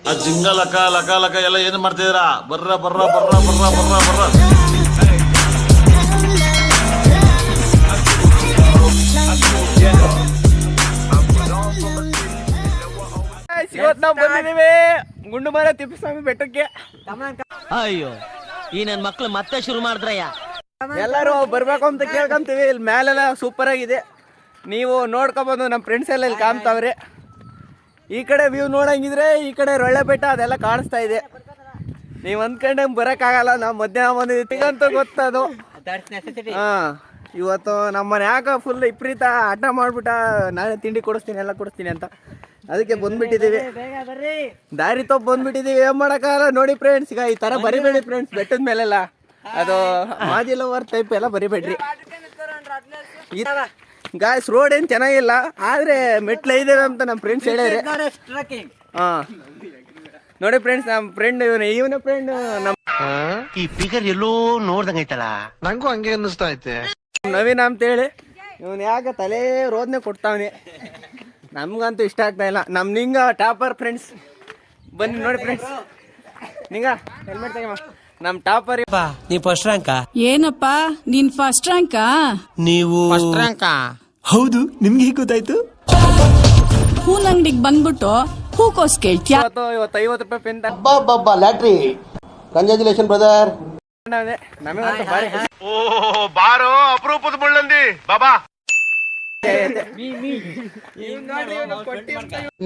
ಆ ಜಿಂಗ ಲಕ ಲಕ ಲಕ ಎಲ್ಲ ಏನು ಮಾಡ್ತಿದ್ದೀರಾ? ಬರ್ರ ಬರ್ರ ಬರ್ರ ಬರ್ರ ಬರ್ರ ಬರ್ರ. ಇವತ್ತು ನಾವು ಬಂದಿದ್ದೀವಿ ಗುಂಡುಮರ ತಿಪ್ಪಸ್ವಾಮಿ ಬೆಟ್ಟಕ್ಕೆ. ಅಯ್ಯೋ ಈ ನನ್ ಮಕ್ಳು ಮತ್ತೆ ಶುರು ಮಾಡಿದ್ರಯ್ಯ. ಎಲ್ಲರೂ ಬರ್ಬೇಕು ಅಂತ ಕೇಳ್ಕೊಂತೀವಿ. ಇಲ್ಲಿ ಮೇಲೆಲ್ಲ ಸೂಪರ್ ಆಗಿದೆ, ನೀವು ನೋಡ್ಕೊಬೋದು. ನಮ್ಮ ಫ್ರೆಂಡ್ಸ್ ಎಲ್ಲ ಇಲ್ಲಿ ಕಾಣ್ತಾವ್ರೆ. ಈ ಕಡೆ ವ್ಯೂ ನೋಡಂಗಿದ್ರೆ ಈ ಕಡೆ ರೊಳ್ಳೆ ಬೆಟ್ಟ ಅದೆಲ್ಲ ಕಾಣಿಸ್ತಾ ಇದೆ. ನೀವು ಅಂದ್ಕೊಂಡಂಗೆ ಬರೋಕ್ಕಾಗಲ್ಲ, ನಾವು ಮಧ್ಯಾಹ್ನ ಬಂದಿದ್ದೀಗಂತೂ ಗೊತ್ತದು. ಹಾಂ, ಇವತ್ತು ನಮ್ಮನೆ ಯಾಕೆ ಫುಲ್ ವಿಪರೀತ ಆಟ ಮಾಡ್ಬಿಟ್ಟ, ನಾನೇ ತಿಂಡಿ ಕೊಡಿಸ್ತೀನಿ ಎಲ್ಲ ಕೊಡಿಸ್ತೀನಿ ಅಂತ, ಅದಕ್ಕೆ ಬಂದ್ಬಿಟ್ಟಿದ್ದೀವಿ. ದಾರಿ ತಪ್ಪು ಬಂದ್ಬಿಟ್ಟಿದ್ದೀವಿ, ಏನು ಮಾಡೋಕ್ಕಾಗಲ್ಲ. ನೋಡಿ ಫ್ರೆಂಡ್ಸ್, ಈಗ ಈ ಥರ ಬರಿಬೇಡಿ ಫ್ರೆಂಡ್ಸ್, ಬೆಟ್ಟದ ಮೇಲೆಲ್ಲ ಅದು ಮಾದಿ ಲವರ್ ಟೈಪ್ ಎಲ್ಲ ಬರಿಬೇಡ್ರಿ. ಗಾಯ್ಸ್ ರೋಡ್ ಏನು ಚೆನ್ನಾಗಿಲ್ಲ, ಆದರೆ ಮೆಟ್ಲು ಇದ್ದೇವೆ ಅಂತ ನಮ್ಮ ಫ್ರೆಂಡ್ಸ್ ಹೇಳ್ಯಾರೆ. ಹಾಂ ನೋಡಿ ಫ್ರೆಂಡ್ಸ್, ನಮ್ಮ ಫ್ರೆಂಡ್ ಇವನ ಫ್ರೆಂಡ್ ನಮ್ಮ ಈ ಫಿಗರ್ ಎಲ್ಲೋ ನೋಡ್ದಂಗೈತಲ್ಲ, ನಂಗೂ ಹಂಗೆ ಅನ್ನಿಸ್ತಾ ಐತೆ. ನವೀನ್ ಅಂತ ಹೇಳಿ ಇವನು ಯಾಕೆ ತಲೆ ರೋದನೆ ಕೊಡ್ತಾವನೆ, ನಮ್ಗಂತೂ ಇಷ್ಟ ಆಗ್ತಾ ಇಲ್ಲ. ನಮ್ಮ ನಿಂಗ ಟಾಪರ್ ಫ್ರೆಂಡ್ಸ್, ಬನ್ನಿ ನೋಡಿ ಫ್ರೆಂಡ್ಸ್. ನಿಂಗ ಹೆಲ್ಮೆಟ್ ತೆಗೆಮ್ಮ, ನಮ್ಮ ಟಾಪರ್. ನೀವು ಫಸ್ಟ್ ರ್ಯಾಂಕ? ಏನಪ್ಪಾ ನೀನ್ ಫಸ್ಟ್ ರ್ಯಾಂಕಾ? ನೀವು ಫಸ್ಟ್ ರ್ಯಾಂಕ? ಹೌದು, ನಿಮ್ಗೆ ಹೇಗೆ ಗೊತ್ತಾಯ್ತು? ಹೂನ್ ಅಂಗಡಿಗೆ ಬಂದ್ಬಿಟ್ಟು ಹೂಕೋಸ್ ಕೇಳ್ತ್ಯಾ? ಇವತ್ತು 50 ರೂಪಾಯಿ ಪೆನ್ ಲ್ಯಾಟ್ರಿ. Congratulation brother. ನಮಗಂತೂ ಭಾರಿ ಖುಷಿ. ಓ ಬಾರೋ ಅಪರೂಪದ ಮುಳ್ಳಂದಿ ಬಾಬಾ.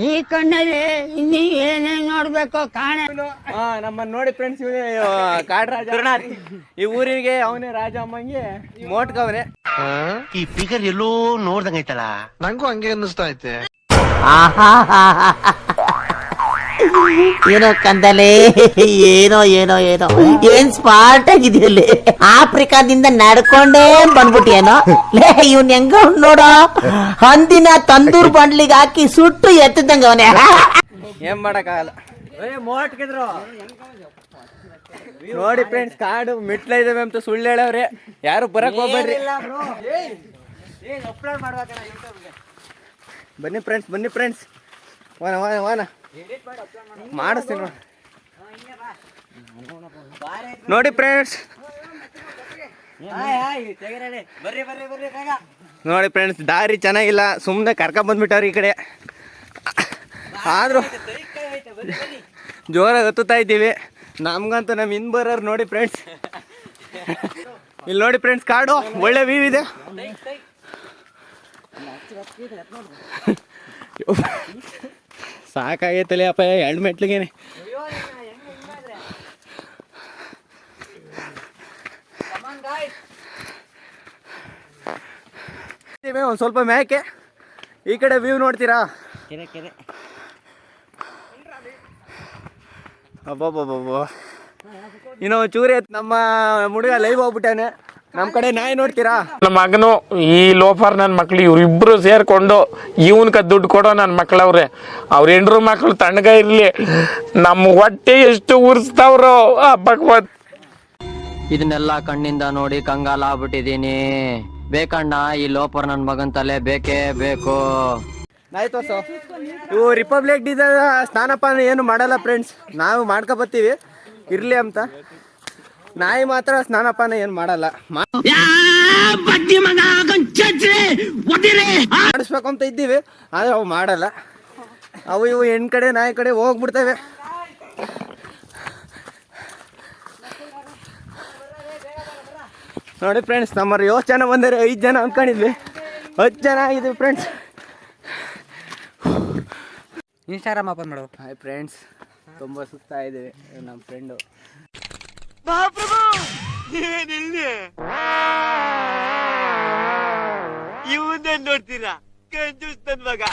ಈ ಕಣ್ಣಲ್ಲಿ ಇನ್ನೀ ಏನೇನ್ ನೋಡ್ಬೇಕು ಕಾಣ. ನಮ್ಮನ್ನ ನೋಡಿ ಫ್ರೆಂಡ್ಸ್, ಇವನೇ ಕಾಡರಾಜ. ಈ ಊರಿಗೆ ಅವನೇ ರಾಜ ಅಮ್ಮಂಗೆ ಮೋಟ್ಕವನೆ. ಈ ಫಿಗರ್ ಎಲ್ಲೋ ನೋಡ್ದಂಗೈತಲ್ಲ, ನಂಗೂ ಹಂಗೆ ಅನ್ನಿಸ್ತಾ ಐತೆ. ಏನೋ ಕಂದಲೆ, ಏನೋ ಏನೋ ಏನೋ ಏನ್ ಸ್ಮಾರ್ಟ್ ಆಗಿದೆಯಲ್ಲಿ. ಆಫ್ರಿಕಾದಿಂದ ನಡ್ಕೊಂಡೇ ಬಂದ್ಬಿಟ್ಟಿಯೇನೋ ಲೇ. ಇವ್ನ್ ಹೆಂಗ ನೋಡೋ, ಹಂದಿನ ತಂದೂರ್ ಬಂಡ್ಲಿಗೆ ಹಾಕಿ ಸುಟ್ಟು ಎತ್ತದಂಗ ಅವನೇ. ಏನ್ ಮಾಡಕ್ಕಾಗಲ್ಲ. ನೋಡಿ ಫ್ರೆಂಡ್ಸ್, ಕಾಡು ಮೆಟ್ಲ ಇದಾವೆ ಅಂತ ಸುಳ್ಳು ಹೇಳವ್ರೆ, ಯಾರು ಬರಕ್ ಹೋಗ್ಬೇಡ್ರಿ. ಬನ್ನಿ ಫ್ರೆಂಡ್ಸ್, ಬನ್ನಿ ಫ್ರೆಂಡ್ಸ್, ವಾನ ವಾನ ವಾನ ಮಾಡಿಸ್ತೀನಿ ನೋಡಿ ಫ್ರೆಂಡ್ಸ್. ನೋಡಿ ಫ್ರೆಂಡ್ಸ್, ದಾರಿ ಚೆನ್ನಾಗಿಲ್ಲ, ಸುಮ್ಮನೆ ಕರ್ಕೊಂಡ್ ಬಂದ್ಬಿಟ್ಟವ್ರು ಈ ಕಡೆ. ಆದರೂ ಜೋರಾಗಿ ಹತ್ತುತ್ತಾ ಇದ್ದೀವಿ. ನಮ್ಗಂತೂ ನಮ್ಮ ಹಿಂದ್ ಬರೋರು ನೋಡಿ ಫ್ರೆಂಡ್ಸ್. ಇಲ್ಲಿ ನೋಡಿ ಫ್ರೆಂಡ್ಸ್, ಕಾಡು ಒಳ್ಳೆ ವ್ಯೂ ಇದೆ. ಸಾಕಾಗೈತಲ್ಲ ಅಪ್ಪ, 2 ಮೆಟ್ಲಿಗೇನೆ. ಒಂದು ಸ್ವಲ್ಪ ಮ್ಯಾಕೆ ಈ ಕಡೆ ವ್ಯೂ ನೋಡ್ತೀರಾ? ಅಬ್ಬಬ್ಬಬ್ಬ, ಇನ್ನು ಚೂರಿ ನಮ್ಮ ಹುಡುಗ ಲೈವ್ ಹೋಗ್ಬಿಟ್ಟಾನೆ. ನಮ್ಮ ಕಡೆ ನಾಯಿ ನೋಡ್ತೀರಾ? ನಮ್ಮ ಮಗನು ಈ ಲೋಫರ್ ನನ್ನ ಮಕ್ಳು ಇವ್ರಿಬ್ರು ಸೇರ್ಕೊಂಡು ಇವನ್ಕ ದುಡ್ಡು ಕೊಡೋ ನನ್ನ ಮಕ್ಳವ್ರೆ. ಅವ್ರ ಹೆಂಡ್ರು ಮಕ್ಳು ತಣ್ಣಗ ಇರ್ಲಿ, ನಮ್ಮ ಹೊಟ್ಟೆ ಎಷ್ಟು ಉರ್ಸ್ತಾವ್ರೋ ಭಗವತ್. ಇದನ್ನೆಲ್ಲ ಕಣ್ಣಿಂದ ನೋಡಿ ಕಂಗಾಲ ಆಗ್ಬಿಟ್ಟಿದೀನಿ. ಬೇಕಣ್ಣ, ಈ ಲೋಪರ್ ನನ್ ಮಗನ್ ತಲೆ ಬೇಕೇ ಬೇಕು. ಆಯ್ತು ಸೊ, ಇವು ರಿಪಬ್ಲಿಕ್ ಡೇ ಸ್ನಾನಪಾನ ಏನು ಮಾಡಲ್ಲ ಫ್ರೆಂಡ್ಸ್, ನಾವು ಮಾಡ್ಕೊಬತ್ತೀವಿ ಇರ್ಲಿ ಅಂತ. ನಾಯಿ ಮಾತ್ರ ಸ್ನಾನಪಾನ ಏನು ಮಾಡಲ್ಲ. ಮಾಡಿಸ್ಬೇಕು ಅಂತ ಇದ್ದೀವಿ, ಆದರೆ ಅವು ಮಾಡಲ್ಲ. ಅವು ಇವು ಹೆಣ್ಣು ಕಡೆ ನಾಯಿ ಕಡೆ ಹೋಗ್ಬಿಡ್ತವೆ. ನೋಡಿ ಫ್ರೆಂಡ್ಸ್, ನಮ್ಮರು 7 ಜನ ಬಂದರೆ 5 ಜನ ಅಂದ್ಕೊಂಡಿದ್ವಿ, 10 ಜನ ಆಗಿದ್ವಿ ಫ್ರೆಂಡ್ಸ್. ಇನ್ಸ್ಟಾಗ್ರಾಮ್ ಓಪನ್ ಮಾಡು. ಹಾಯ್ ಫ್ರೆಂಡ್ಸ್, ತುಂಬ ಸುಸ್ತಾ ಇದ್ದೀವಿ. ನಮ್ಮ ಫ್ರೆಂಡು ಇವನ್ನೇ ನೋಡ್ತೀರಾ, ಕಂಜೂಸ್ತನ್ ಮಗ.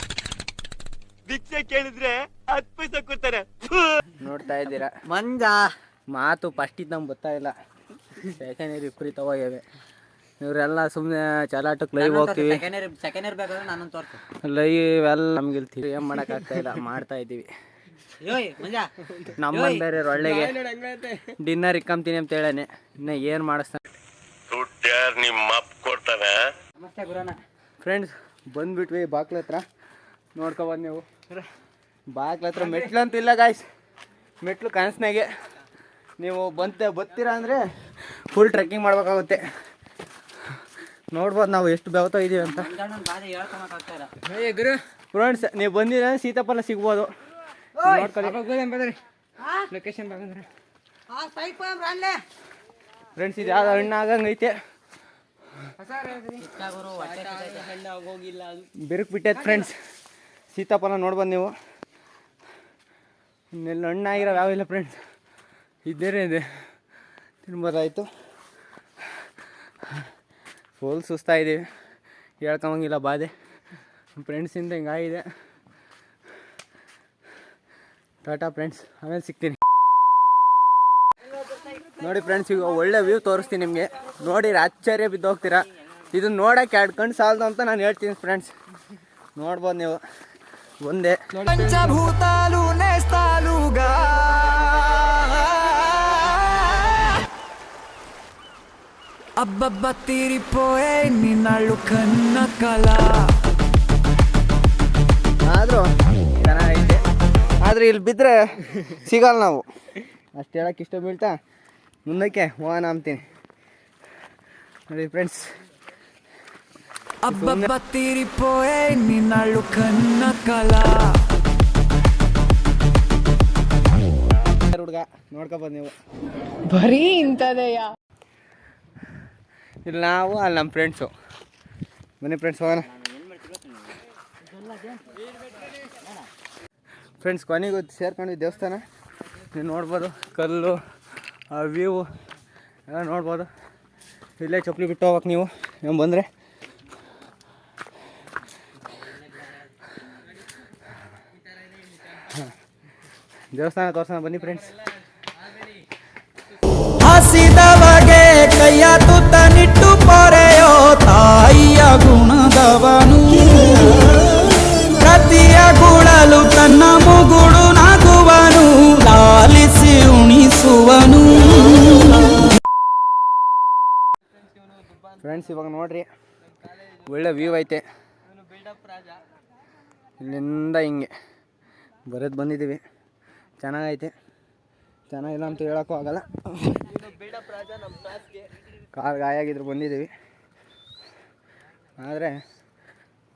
ಭಿಕ್ಷೆ ಕೇಳಿದ್ರೆ 10 ಪೈಸೆ ಕೊಡ್ತಾರೆ. ನೋಡ್ತಾ ಇದ್ದೀರಾ ಮಂಜ ಮಾತು ಫಸ್ಟಿದ್ದು ನಮ್ಗೆ ಗೊತ್ತಾಗಿಲ್ಲ, ಸೆಕೆಂಡ್ ಇಯರ್ ವಿಪರೀತವಾಗಿವೆ. ಇವರೆಲ್ಲ ಸುಮ್ಮನೆ ಚಲಾಟಕ್ಕೆ ಲೈವ್ ಹೋಗ್ತೀವಿ. ಸೆಕೆಂಡ್ ಇಯರ್ ಬೇಕಾದ್ರೆ ನಾನು ತೋರ್ಸು. ಲೈವ್ ಎಲ್ಲ ನಮ್ಗೆ ಇಲ್ತೀವಿ, ಏನು ಮಾಡೋಕ್ಕಾಗ್ತಾ ಇಲ್ಲ, ಮಾಡ್ತಾ ಇದ್ದೀವಿ. ನಮ್ಮ ಬೇರೆ ಒಳ್ಳೆಗೆ ಡಿನ್ನರ್ ಇಕ್ಕಂತೀನಿ ಅಂತ ಹೇಳೇನೆ, ಇನ್ನು ಏನು ಮಾಡಿಸ್ತಾನೆ. ಫ್ರೆಂಡ್ಸ್ ಬಂದ್ಬಿಟ್ವಿ ಬಾಕ್ಲ ಹತ್ರ, ನೋಡ್ಕೊಬಂದು ನೀವು. ಬಾಕ್ಲ ಹತ್ರ ಮೆಟ್ಲಂತೂ ಇಲ್ಲ ಗಾಯ್ಸ್, ಮೆಟ್ಲು ಕನಸ್ನಾಗೆ ನೀವು ಬರ್ತೀರಾ ಅಂದರೆ ಫುಲ್ ಟ್ರೆಕ್ಕಿಂಗ್ ಮಾಡ್ಬೇಕಾಗುತ್ತೆ. ನೋಡ್ಬೋದು ನಾವು ಎಷ್ಟು ಬೆವತಾ ಇದೀವಿ ಅಂತ. ಫ್ರೆಂಡ್ಸ್ ನೀವು ಬಂದಿರ ಸೀತಾಫಲ ಸಿಗ್ಬೋದು, ನೋಡ್ಕೊಳ್ಳಿ. ಲೊಕೇಶನ್ ಫ್ರೆಂಡ್ಸ್ ಇದು ಯಾವ್ದು ಹಣ್ಣು ಆಗಂಗೈತೆ, ಬಿರುಕು ಬಿಟ್ಟೈತೆ ಫ್ರೆಂಡ್ಸ್. ಸೀತಾಫಲ ನೋಡ್ಬೋದು ನೀವು. ಇನ್ನೆಲ್ಲ ಹಣ್ಣಾಗಿರೋ ಯಾವಿಲ್ಲ ಫ್ರೆಂಡ್ಸ್, ಇದ್ದೇ ಇದೆ ತಿನ್ಬೋದಾಯಿತು. ಫುಲ್ ಸುಸ್ತಾಯಿದ್ದೀವಿ, ಹೇಳ್ಕೊಂಬಂಗಿಲ್ಲ ಬಾಧೆ. ಫ್ರೆಂಡ್ಸಿಂದ ಹಿಂಗಾಗಿದೆ. ಟಾಟಾ ಫ್ರೆಂಡ್ಸ್, ಆಮೇಲೆ ಸಿಗ್ತೀನಿ. ನೋಡಿ ಫ್ರೆಂಡ್ಸ್, ಈಗ ಒಳ್ಳೆ ವ್ಯೂ ತೋರಿಸ್ತೀನಿ ನಿಮಗೆ. ನೋಡಿ ಆಶ್ಚರ್ಯ ಬಿದ್ದು ಹೋಗ್ತೀರಾ. ಇದನ್ನ ನೋಡೋಕೆ 2 ಕಣ್ಣು ಸಾಲದು ಅಂತ ನಾನು ಹೇಳ್ತೀನಿ ಫ್ರೆಂಡ್ಸ್. ನೋಡ್ಬೋದು ನೀವು ಒಂದೇ. అబ్బబ్బ తీరిపోయే నిన్నాళ్ళు కన్న కళ. ಆದರೂ ಚೆನ್ನಾಗೈತೆ, ಆದರೆ ಇಲ್ಲಿ ಬಿದ್ದರೆ ಸಿಗಲ್ಲ ನಾವು. ಅಷ್ಟು ಹೇಳೋಕ್ಕೆ ಇಷ್ಟ ಬೀಳ್ತಾ ಮುಂದಕ್ಕೆ ಹೋಗೋಣ ಅಂತೀನಿ. ನೋಡಿ ಫ್ರೆಂಡ್ಸ್, అబ్బబ్బ తీరిపోయే నిన్నాళ్ళు కన్న కళ. ಹುಡುಗ ನೋಡ್ಕೊಬೋದು ನೀವು. ಬರೀ ಇಂಥದೆಯಾ? ಇಲ್ಲಿ ನಾವು, ಅಲ್ಲಿ ನಮ್ಮ ಫ್ರೆಂಡ್ಸು. ಬನ್ನಿ ಫ್ರೆಂಡ್ಸ್ ಹೋಗೋಣ. ಫ್ರೆಂಡ್ಸ್ ಕೊನೆಗೂ ಸೇರ್ಕೊಂಡಿದ್ದು ದೇವಸ್ಥಾನ. ನೀವು ನೋಡ್ಬೋದು ಕಲ್ಲು, ಆ ವ್ಯೂ ಎಲ್ಲ ನೋಡ್ಬೋದು. ಇಲ್ಲೇ ಚಪ್ಪಲಿ ಬಿಟ್ಟು ಹೋಗ್ಬೇಕು ನೀವು ಏನು ಬಂದರೆ. ದೇವಸ್ಥಾನ ತೋರ್ಸೋಣ ಬನ್ನಿ ಫ್ರೆಂಡ್ಸ್. ಹಸಿದವಗೆ ಕೈಯ ತುತ್ತ ನಿಟ್ಟು ಪೊರೆಯೋ ತಾಯಿಯ ಗುಣದವನು. ಪ್ರತಿಯ ಗುಳಲು ತನ್ನ ಮುಗುಡು ನಗುವನು, ಲಾಲಿಸಿ ಉಣಿಸುವನು. ಫ್ರೆಂಡ್ಸ್ ಇವಾಗ ನೋಡ್ರಿ, ಒಳ್ಳೆ ವ್ಯೂ ಐತೆ. ಇಲ್ಲಿಂದ ಹಿಂಗೆ ಬರೋದು ಬಂದಿದ್ದೀವಿ. ಚೆನ್ನಾಗೈತೆ, ಚೆನ್ನಾಗಿಲ್ಲ ಅಂತ ಹೇಳೋಕ್ಕೂ ಆಗಲ್ಲ. ಕಾಲು ಗಾಯ ಆಗಿದ್ರು ಬಂದಿದ್ದೀವಿ, ಆದರೆ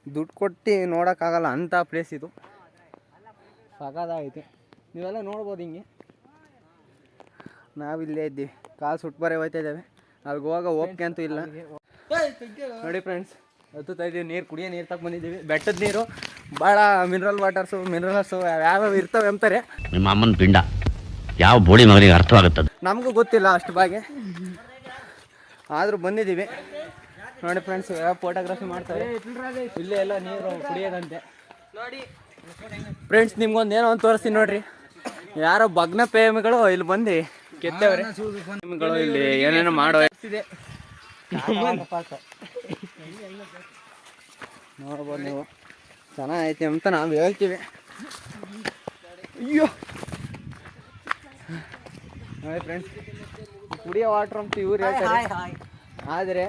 ದುಡ್ಡು ಕೊಟ್ಟು ನೋಡೋಕ್ಕಾಗಲ್ಲ ಅಂಥ ಪ್ಲೇಸ್ ಇದು. ಸಖತ್ತಾಗೈತೆ, ನೀವೆಲ್ಲ ನೋಡ್ಬೋದು. ಹಿಂಗೆ ನಾವಿಲ್ಲೇ ಇದ್ದೀವಿ, ಕಾಲು ಸುಟ್ಟು ಬರೇ ಹೋಯ್ತಾ ಇದ್ದಾವೆ. ಅಲ್ಲಿಗೆ ಹೋಗಕ್ಕೆ ಅಂತೂ ಇಲ್ಲ. ನೋಡಿ ಫ್ರೆಂಡ್ಸ್, ಹತ್ತುತ್ತಾ ಇದ್ದೀವಿ. ನೀರು ಕುಡಿಯೋ ನೀರು ತಗೊಂಡು ಬಂದಿದ್ದೀವಿ. ಬೆಟ್ಟದ ನೀರು ಭಾಳ ಮಿನರಲ್ಸು ಯಾವ್ಯಾವ ಇರ್ತವೆ ಅಂತಾರೆ. ನಿಮ್ಮ ಅಮ್ಮನ ಪಿಂಡ ಯಾವ ಬೋಳಿ ಮಗನಿಗೆ ಅರ್ಥವಾಗುತ್ತದೆ ನಮಗೂ ಗೊತ್ತಿಲ್ಲ ಅಷ್ಟು ಬಗ್ಗೆ, ಆದರೂ ಬಂದಿದ್ದೀವಿ. ನೋಡಿ ಫ್ರೆಂಡ್ಸ್, ಯಾವ ಫೋಟೋಗ್ರಫಿ ಮಾಡ್ತಾರೆ. ಇಲ್ಲೇ ಎಲ್ಲ ನೀರು ಕುಡಿಯೋದಂತೆ. ಫ್ರೆಂಡ್ಸ್ ನಿಮ್ಗೊಂದು ಏನೋ ಒಂದು ತೋರಿಸ್ತೀನಿ ನೋಡ್ರಿ. ಯಾರೋ ಭಗ್ನ ಪ್ರೇಮಿಗಳು ಇಲ್ಲಿ ಬಂದು ಕೆತ್ತವ್ರೆ. ಪ್ರೇಮಿಗಳು ಇಲ್ಲಿ ಏನೇನೋ ಮಾಡೋ ನೋಡ್ಬೋದು ನೀವು. ಚೆನ್ನಾಗೈತೆ ಅಂತ ನಾವು ಹೇಳ್ತೀವಿ. ಅಯ್ಯೋ ನೋಡಿ ಫ್ರೆಂಡ್ಸ್, ಕುಡಿಯೋ ವಾಟ್ರ್ ಅಂತ ಇವ್ರು ಹೇಳ್ತಾರೆ. ಆದರೆ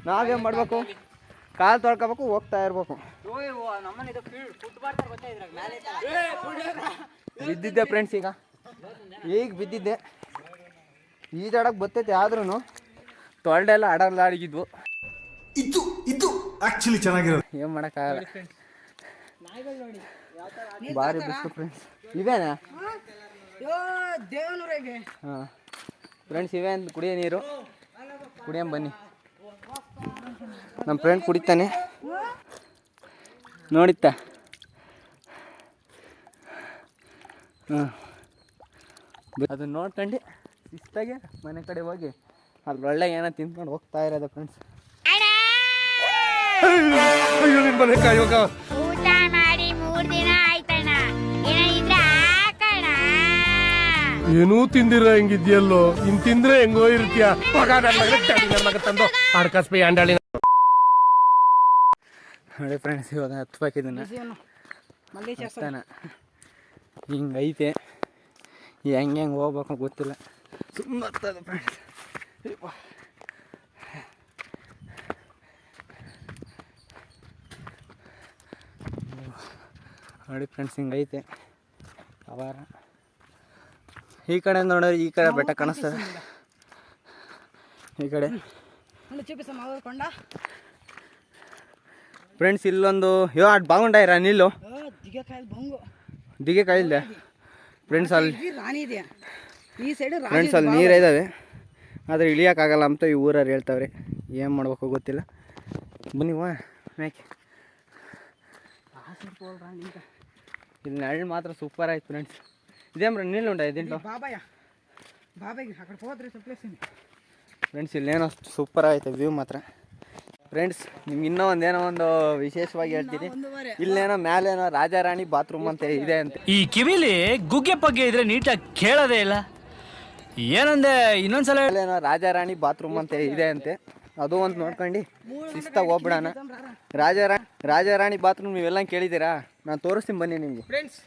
ನಾವೇನು ಮಾಡಬೇಕು, ಕಾಲು ತೊಳ್ಕೊಬೇಕು, ಹೋಗ್ತಾ ಇರ್ಬೇಕು. ಬಿದ್ದಿದ್ದೆ ಫ್ರೆಂಡ್ಸ್, ಈಗ ಬಿದ್ದಿದ್ದೆ. ಈಜಾಡಕ್ಕೆ ಬರ್ತೈತೆ, ಆದ್ರೂ ತೊಳ್ಡೆಲ್ಲ ಅಡಲಾಡಿದ್ವು. ಇದು ಆಕ್ಚುಲಿ ಚೆನ್ನಾಗಿರೋದು, ಏನು ಮಾಡೋಕ್ಕಾಗಲ್ಲ. ಭಾರಿ ಬೆಸ್ಟ್ ಫ್ರೆಂಡ್ಸ್. ಇವೇನಾ? ಹಾಂ ಫ್ರೆಂಡ್ಸ್, ಇವೇ ಅಂತ ಕುಡಿಯೋ ನೀರು. ಕುಡಿಯಂ ಬನ್ನಿ. ನಮ್ಮ ಫ್ರೆಂಡ್ ಕುಡಿತಾನೆ, ನೋಡಿತ್ತ. ಹಾಂ, ಅದನ್ನ ನೋಡ್ಕೊಂಡು ಶಿಸ್ತಾಗೆ ಮನೆ ಕಡೆ ಹೋಗಿ ಅಲ್ಲಿ ಒಳ್ಳೆ ಏನೋ ತಿನ್ಕೊಂಡು ಹೋಗ್ತಾ ಇರೋದು ಫ್ರೆಂಡ್ಸ್. ಊಟ ಮಾಡಿ 3 ದಿನ ಆಯ್ತಣ್ಣ, ಏನಿದ್ರೆ ಹಾಕಣ. ಏನೂ ತಿಂದಿರ ಹೆಂಗಿದ್ಯಲ್ಲೋ, ಇನ್ ತಿಂದ್ರೆ ಹೆಂಗೋ ಇರ್ತೀಯ. ತಂದು ಅಡ್ಕಸ್ಬಿ ಅಂಡಾಳಿ. ನೋಡಿ ಫ್ರೆಂಡ್ಸ್, ಇವಾಗ ಹತ್ಬೇಕಿದ್ದನ್ನ ಹಿಂಗೈತೆ. ಹೆಂಗೆ ಹೋಗ್ಬೇಕು ಗೊತ್ತಿಲ್ಲ, ಸುಮ್ಮನೆ ಹತ್ತದ ಫ್ರೆಂಡ್ಸ್. ನೋಡಿ ಫ್ರೆಂಡ್ಸ್, ಹಿಂಗೈತೆ ಅವಾರ. ಈ ಕಡೆ ನೋಡಿದ್ರೆ ಈ ಕಡೆ ಬೆಟ್ಟ ಕಾಣಿಸ್ತದೆ. ಈ ಕಡೆ ಫ್ರೆಂಡ್ಸ್ ಇಲ್ಲೊಂದು ಅಟ್ ಬಾಗುಂಡಾಯಿರ ನಿಲ್ಲು ದಿಗೆ ಕಾಯಿಲ್ದೆ ಫ್ರೆಂಡ್ಸ್ ಅಲ್ಲಿ ಫ್ರೆಂಡ್ಸ್ ಅಲ್ಲಿ ನೀರು ಇದ್ದಾವೆ ಆದರೆ ಇಳಿಯೋಕ್ಕಾಗಲ್ಲ ಅಂತ ಈ ಊರವ್ರು ಹೇಳ್ತಾವ್ರೆ. ಏನು ಮಾಡ್ಬೇಕು ಗೊತ್ತಿಲ್ಲ. ಬನ್ನಿ ಯಾಕೆ ಇಲ್ಲಿ ನೆರಳು ಮಾತ್ರ ಸೂಪರ್ ಆಯ್ತು ಫ್ರೆಂಡ್ಸ್. ಇದೇಮ್ರ ನೀళ్ళు ಉಂಟ ಇದಿಂಟು ಫ್ರೆಂಡ್ಸ್ ಇಲ್ಲೇನೋ ಸೂಪರ್ ಆಯ್ತು ವ್ಯೂ ಮಾತ್ರ. ಫ್ರೆಂಡ್ಸ್ ನಿಮ್ಗೆ ಇನ್ನೂ ಒಂದು ವಿಶೇಷವಾಗಿ ಹೇಳ್ತೀನಿ. ಇಲ್ಲೇನೋ ಮೇಲೇನೋ ರಾಜಾರಾಣಿ ಬಾತ್ರೂಮ್ ಅಂತ ಇದೆ ಅಂತ. ಈ ಕಿವಿಲಿ ಗುಗ್ಗೆ ಪಗ್ಗೆ ಇದ್ರೆ ನೀಟಾಗಿ ಕೇಳೋದೇ ಇಲ್ಲ. ಏನಂದೆ ಇನ್ನೊಂದ್ಸಲ ಮೇಲೇನೋ ರಾಜಾರಾಣಿ ಬಾತ್ರೂಮ್ ಅಂತ ಇದೆ ಅಂತೆ. ಅದು ಒಂದು ನೋಡ್ಕೊಂಡು ಶಿಸ್ತಾಗಿ ಹೋಗ್ಬಿಡೋಣ. ರಾಜಾರಾಣಿ ಬಾತ್ರೂಮ್ ನೀವೆಲ್ಲ ಕೇಳಿದ್ದೀರಾ? ನಾನು ತೋರಿಸ್ತೀನಿ ಬನ್ನಿ ನಿಮಗೆ. ಫ್ರೆಂಡ್ಸ್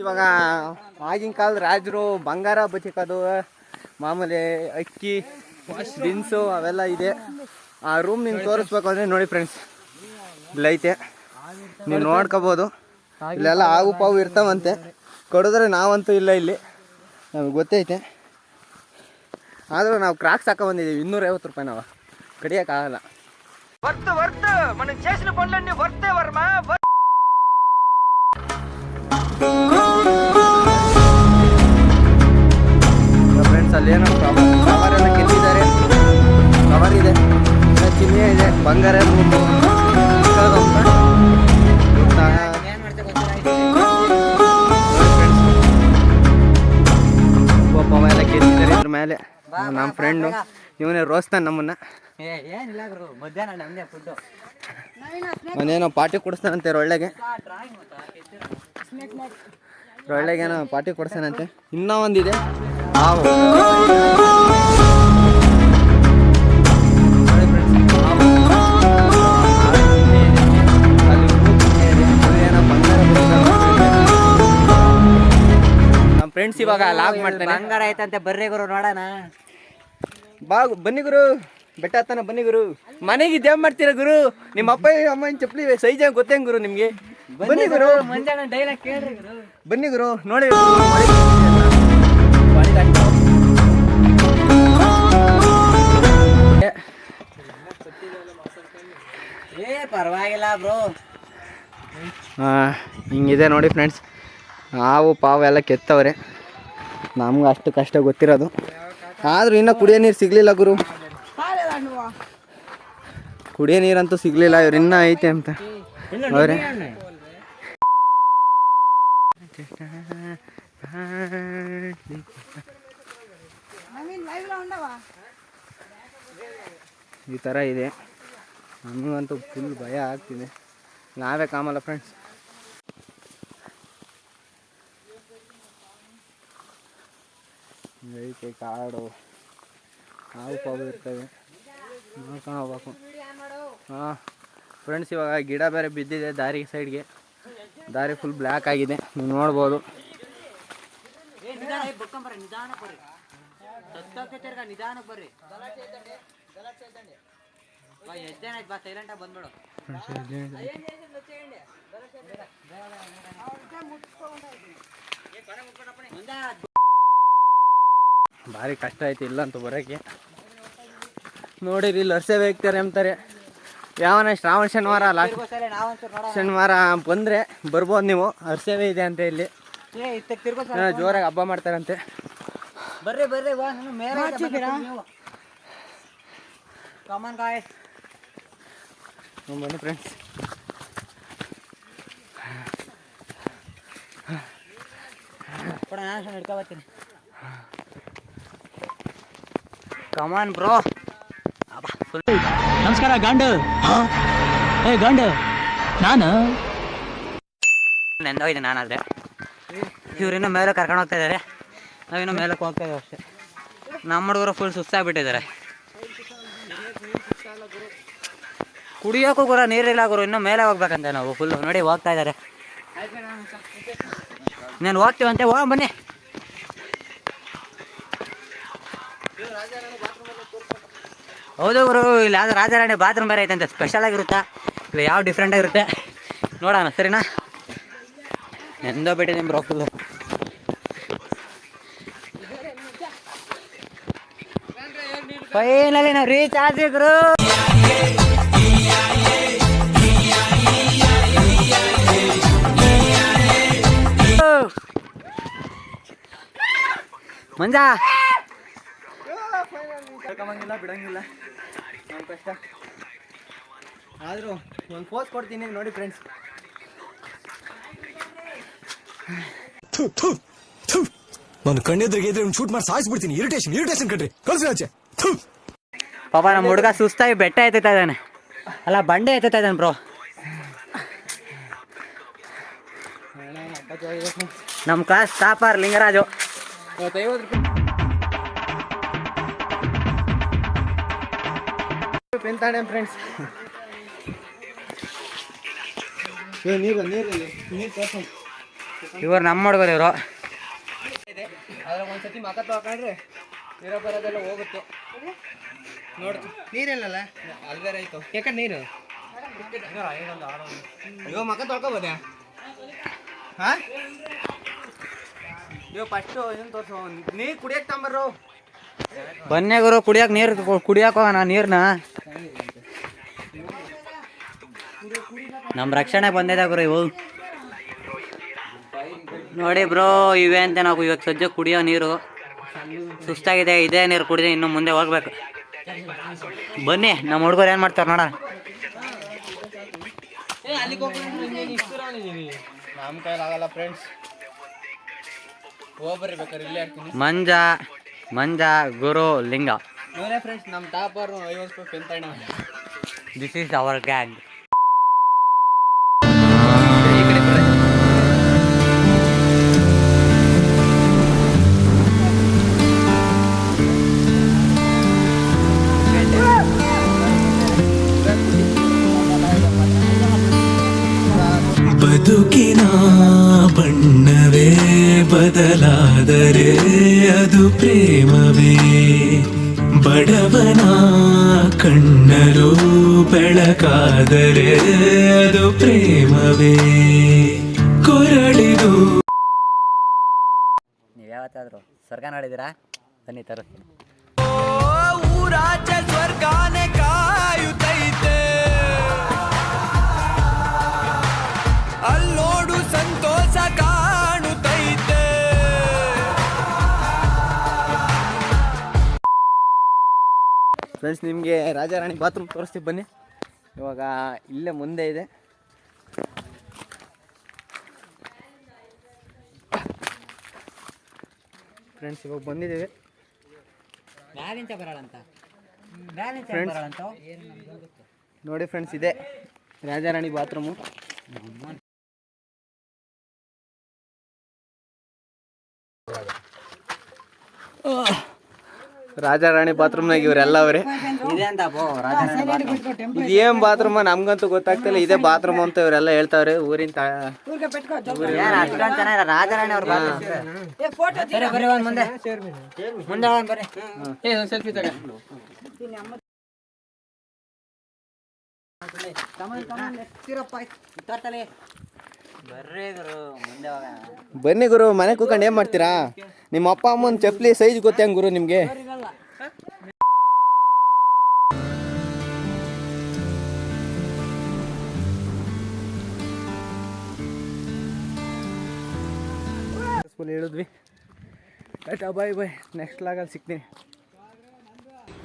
ಇವಾಗ ಆಗಿನ ಕಾಲದ ರಾಜರು ಬಂಗಾರ ಬಚಿಕೋದು ಮಾಮೂಲಿ ಅಕ್ಕಿ ದಿನಸು ಅವೆಲ್ಲ ಇದೆ. ಆ ರೂಮ್ ನಿಮ್ಗೆ ತೋರಿಸ್ಬೇಕು ಅಂದರೆ ನೋಡಿ ಫ್ರೆಂಡ್ಸ್ ಇಲ್ಲೈತೆ, ನೀವು ನೋಡ್ಕೋಬೋದು. ಇಲ್ಲೆಲ್ಲ ಆಗು ಪಾವು ಇರ್ತಾವಂತೆ, ಕೊಡಿದ್ರೆ ನಾವಂತೂ ಇಲ್ಲ ಇಲ್ಲಿ, ನಮಗೆ ಗೊತ್ತೈತೆ. ಆದರೂ ನಾವು ಕ್ರಾಕ್ಸ್ ಹಾಕೊಂಡ್ಬಂದಿದ್ದೀವಿ 250 ರೂಪಾಯಿ. ನಾವು ಕಡಿಯೋಕ್ಕಾಗಲ್ಲ. ಫ್ರೆಂಡ್ಸ್ ಅಲ್ಲೇನೋ ಕವರೆಲ್ಲ ಕೆತ್ತಿದ್ದಾರೆ, ಕವರ್ ಇದೆ, ಚಿಹ್ನೆ ಇದೆ, ಬಂಗಾರ ಒಬ್ಬ ಎಲ್ಲ ಕೆತ್ತಿದ್ದಾರೆ ಇದ್ರ ಮೇಲೆ. ನಮ್ಮ ಫ್ರೆಂಡು ಇವನೇ ರೋಸ್ತಾನೆ ನಮ್ಮನ್ನ. ಅವನೇನೋ ಪಾರ್ಟಿ ಕೊಡಿಸ್ತಾನಂತೆ ಒಳ್ಳೆಗೆ, ಒಳ್ಳೆಗೇನೋ ಪಾರ್ಟಿ ಕೊಡಿಸ್ತಾನಂತೆ. ಇನ್ನೂ ಒಂದಿದೆ ಹಾವು. ನಮ್ಮ ಫ್ರೆಂಡ್ಸ್ ಇವಾಗ ಲಾಗ್ ಮಾಡ್ತಾನೆ. ಬಂಗಾರ ಆಯ್ತಂತೆ, ಬರ್ರಿ ಗುರು ನೋಡೋಣ. ಬನ್ನಿ ಗುರು, ಬೆಟ್ಟ ಹತ್ತಾನ ಬನ್ನಿ ಗುರು. ಮನೆಗೆ ಇದೇ ಮಾಡ್ತೀರಾ ಗುರು? ನಿಮ್ಮ ಅಪ್ಪ ಅಮ್ಮನ ಚಪ್ಪಲಿ ಸೈಜ್ ಗೊತ್ತೇಂಗ ಗುರು ನಿಮ್ಗೆ? ಬನ್ನಿ ಗುರು, ಡೈಲಾಗ್ ಕೇಳ್ರಿ ಗುರು. ಬನ್ನಿ ಗುರು ನೋಡಿ. ಪರವಾಗಿಲ್ಲ ಬ್ರೋ. ಹಿಂಗಿದೆ ನೋಡಿ ಫ್ರೆಂಡ್ಸ್. ಹಾವು ಪಾವು ಎಲ್ಲ ಕೆತ್ತವ್ರೆ, ನಮ್ಗೆ ಅಷ್ಟು ಕಷ್ಟ ಗೊತ್ತಿರೋದು. ಆದ್ರೂ ಇನ್ನೂ ಕುಡಿಯೋ ನೀರು ಸಿಗ್ಲಿಲ್ಲ ಗುರು, ಕುಡಿಯೋ ನೀರಂತೂ ಸಿಗ್ಲಿಲ್ಲ. ಇವ್ರು ಇನ್ನೂ ಐತೆ ಅಂತ ಅವ್ರೆ. ಈ ಥರ ಇದೆ. ನಮಗಂತೂ ಫುಲ್ ಭಯ ಆಗ್ತಿದೆ, ನಾವೇ ಕಾಮಲ್ಲ ಫ್ರೆಂಡ್ಸ್. ಐತೆ ಕಾಡು, ಹಾವು ಪಾವು ಇರ್ತವೆ, ನೋಡ್ಕೊಂಡು ಹೋಗ್ಬೇಕು. ಫ್ರೆಂಡ್ಸ್ ಇವಾಗ ಗಿಡ ಬೇರೆ ಬಿದ್ದಿದೆ ದಾರಿ ಸೈಡ್ಗೆ. ದಾರಿ ಫುಲ್ ಬ್ಲ್ಯಾಕ್ ಆಗಿದೆ, ನೀವು ನೋಡ್ಬೋದು. ಭಾರಿ ಕಷ್ಟ ಐತಿ ಇಲ್ಲಂತೂ ಬರೋಕ್ಕೆ. ನೋಡಿರಿ ಇಲ್ಲಿ ವರ್ಷ ಹೋಗ್ತಾರೆ ಅಂತಾರೆ. ಯಾವನ ಶ್ರಾವಣ ಶನಿವಾರ ಲಾಸ್ಟ್ ಶನಿವಾರ ಬಂದರೆ ಬರ್ಬೋದು ನೀವು. ಅರ್ಸೇವೆ ಇದೆ ಅಂತ ಇಲ್ಲಿ, ಜೋರಾಗಿ ಹಬ್ಬ ಮಾಡ್ತಾರಂತೆ. ಬರ್ರಿ ಬರ್ರಿ ಬನ್ನಿ ಫ್ರೆಂಡ್ಸ್. ಹಿಡ್ಕೊಬರ್ತೀನಿ. ಕಮಾನ್ ಬ್ರೋ. ನಮಸ್ಕಾರ ಗಂಡು. ಗಂಡು ನಾನು ನೆಂದೋಗಿದೆ. ನಾನಾದ್ರೆ ಇವ್ರಿನ್ನೂ ಮೇಲೆ ಕರ್ಕೊಂಡು ಹೋಗ್ತಾ ಇದ್ದಾರೆ, ನಾವಿನ್ನೂ ಮೇಲಕ್ಕೆ ಹೋಗ್ತಾ ಇದ್ದೀವಿ ಅಷ್ಟೇ. ನಮ್ಮ ಹುಡುಗರು ಫುಲ್ ಸುಸ್ತಾಗ್ಬಿಟ್ಟಿದ್ದಾರೆ. ಕುಡಿಯೋಕ್ಕೂ ಗುರು ನೀರಿಲ್ಲ ಗುರು, ಇನ್ನೂ ಮೇಲೆ ಹೋಗ್ಬೇಕಂತೆ ನಾವು. ಫುಲ್ ನೋಡಿ ಹೋಗ್ತಾ ಇದ್ದಾರೆ. ನಾನು ಹೋಗ್ತೀವಂತೆ, ಹೋಗ ಬನ್ನಿ. ಹೌದು ಗುರು, ಇಲ್ಲಿ ಯಾವ್ದು ರಾಜಾರಾಣಿ ಬಾತ್ರೂಮ್ ಬೇರೆ ಐತಂತೆ, ಸ್ಪೆಷಲ್ ಆಗಿರುತ್ತಾ ಇಲ್ಲ ಯಾವ ಡಿಫ್ರೆಂಟ್ ಆಗಿರುತ್ತೆ ನೋಡೋಣ, ಸರಿನಾ? ಎಂದೋ ಬಿಟ್ಟಿದೆ ಬ್ರೋ ಫುಲ್ಲು. ಫೈನಲಿ ನಾವು ರೀಚ್ ಆದ್ವಿ ಗುರು. ಮಂಜಾ ಹೇಳ್ಕೊಂಬಂಗಿಲ್ಲ, ಬಿಡಂಗಿಲ್ಲ, ನಮ್ಮ ಕಷ್ಟ. ಆದರೂ ಒಂದು ಪೋಸ್ ಕೊಡ್ತೀನಿ ನೋಡಿ ಫ್ರೆಂಡ್ಸ್. ನಾನು ಕಣ್ಣೆದ್ರಿಗೆ ಇದ್ರೆ ಶೂಟ್ ಮಾಡಿ ಸಾಯಿಸ್ಬಿಡ್ತೀನಿ. ಇರಿಟೇಷನ್ ಕಣ್ರಿ, ಕಳ್ಸಿ ಆಚೆ. ಪಾಪ ನಮ್ಮ ಹುಡುಗ ಸುಸ್ತಾಗಿ ಬೆಟ್ಟ ಎತ್ತುತ್ತಾ ಇದ್ದಾನೆ, ಅಲ್ಲ ಬಂಡೆ ಎತ್ತುತ್ತಾ ಇದ್ದಾನೆ ಬ್ರೋ. ನಮ್ಮ ಕ್ಲಾಸ್ ಟಾಪರ್ ಲಿಂಗರಾಜು. 50 ರೂಪಾಯಿ ಪೆಂತಾಣೆ ಫ್ರೆಂಡ್ಸ್. ನೀರು ತೋರ್ಸು. ಇವರು ನಮ್ಮ ಹುಡುಗರು ಇವರು. ಅದ್ರಾಗ ಒಂದ್ಸತಿ ಮಕ ತೊಗೊಂಡ್ರೆ ನೀರೋ ಬರೋದೆಲ್ಲ ಹೋಗುತ್ತೆ. ನೋಡ್ತು ನೀರೆಲ್ಲಲ್ಲ ಅಲ್ಲಿ ಬೇರೆ ಆಯ್ತು. ಯಾಕಂದ್ರೆ ನೀರು ಇವಾಗ ಮಕ ತೊಳ್ಕೊಬೋದೆ? ಹಾಂ, ಇವಾಗ ಫಸ್ಟು ಇದನ್ನು ತೋರಿಸು. ನೀರು ಕುಡಿಯಕ್ಕೆ ತಗೊಂಬರ್ರು. ಬನ್ನಿ ಗುರು, ಕುಡಿಯಕ್ಕೆ ನೀರು ಕುಡಿಯಕ್ಕೆ ಹೋಗೋಣ. ನೀರನ್ನ ನಮ್ಮ ರಕ್ಷಣೆ ಬಂದಿದೆ ಗುರು ಇವು. ನೋಡಿ ಬ್ರೋ, ಇವೆ ಅಂತ ನಾವು ಇವಾಗ ಸದ್ಯ ಕುಡಿಯೋ ನೀರು. ಸುಸ್ತಾಗಿದೆ, ಇದೇ ನೀರು ಕುಡಿದೆ, ಇನ್ನು ಮುಂದೆ ಹೋಗ್ಬೇಕು. ಬನ್ನಿ ನಮ್ಮ ಹುಡುಗರು ಏನು ಮಾಡ್ತಾರೆ ನೋಡೋಣ. ನಮ್ಮ ಕೈಲಾಗಲ್ಲ ಫ್ರೆಂಡ್ಸ್, ಹೋಗ್ಬರ್ರಿ ಬೇಕಾದ್ರೆ ಇಲ್ಲೇ ಇರ್ತೀನಿ. ಮಂಜ ಗುರು ಲಿಂಗ, ಇವರೇ ಫ್ರೆಂಡ್ಸ್ ನಮ್ಮ ಟಾಪರ್. 50 ರೂಪಾಯಿ ಪೆಂತಾಣ. This is our gang. ಬದುಕಿನ ಬಣ್ಣವೇ ಬದಲಾದರೆ ಅದು ಪ್ರೇಮವೇ. ಬಡವನ ಕಣ್ಣರು ಬೆಳಕಾದರೆ ಅದು ಪ್ರೇಮವೇ. ಕೊರಳಿದು ನೀವು ಯಾವತ್ತಾದರೂ ಸ್ವರ್ಗ ನೋಡಿದ್ದೀರಾ? ಬನ್ನಿ ತರಿಸ್ತೀನಿ. ಊರಾಚೆ ಸ್ವರ್ಗಾನೆ ಕಾಯುತ್ತೈತೆ, ಅಲ್ಲೋಡು ಸಂತೋಷ ಕಾಣುತ್ತೈತೆ. ಫ್ರೆಂಡ್ಸ್, ನಿಮಗೆ ರಾಜಾರಾಣಿ ಬಾತ್ರೂಮ್ ತೋರಿಸ್ತೀವಿ ಬನ್ನಿ. ಇವಾಗ ಇಲ್ಲೇ ಮುಂದೆ ಇದೆ. ಫ್ರೆಂಡ್ಸ್, ಇವಾಗ ಬಂದಿದ್ದೀವಿ. ಫ್ರೆಂಡ್ಸ್ ನೋಡಿ ಫ್ರೆಂಡ್ಸ್, ಇದೆ ರಾಜಾರಾಣಿ ಬಾತ್ರೂಮು. ರಾಜಾರಾಣಿ ಬಾತ್ರೂಮ್ನಾಗ ಇವರೆಲ್ಲ ಅವರೇ. ಇದೇನ್ ಬಾತ್ರೂಮ್ ನಮ್ಗಂತೂ ಗೊತ್ತಾಗ್ತಿಲ್ಲ. ಇದೇ ಬಾತ್ರೂಮ್ ಅಂತ ಇವರೆಲ್ಲ ಹೇಳ್ತಾವ್ರೆ. ಊರಿನ ರಾಜಾರಾಣಿ ಅವ್ರ ಸೆಲ್ಫಿ ತಗ. ಬನ್ನಿ ಗುರು, ಮನೆ ಕೂತ್ಕೊಂಡು ಏನ್ ಮಾಡ್ತೀರಾ? ನಿಮ್ಮ ಅಪ್ಪ ಅಮ್ಮನ ಚಪ್ಪಲಿ ಸೈಜ್ ಗೊತ್ತೇಂಗ್ ಗುರು ನಿಮ್ಗೆ? ಹೇಳಿದ್ವಿ. ಟಾಟಾ, ಬಾಯ್ ಬಾಯ್. ನೆಕ್ಸ್ಟ್ ಲಾಗಲ್ಲಿ ಸಿಗ್ತೀನಿ.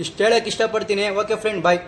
ಇಷ್ಟು ಹೇಳಕ್ಕೆ ಇಷ್ಟಪಡ್ತೀನಿ. ಓಕೆ ಫ್ರೆಂಡ್, ಬಾಯ್.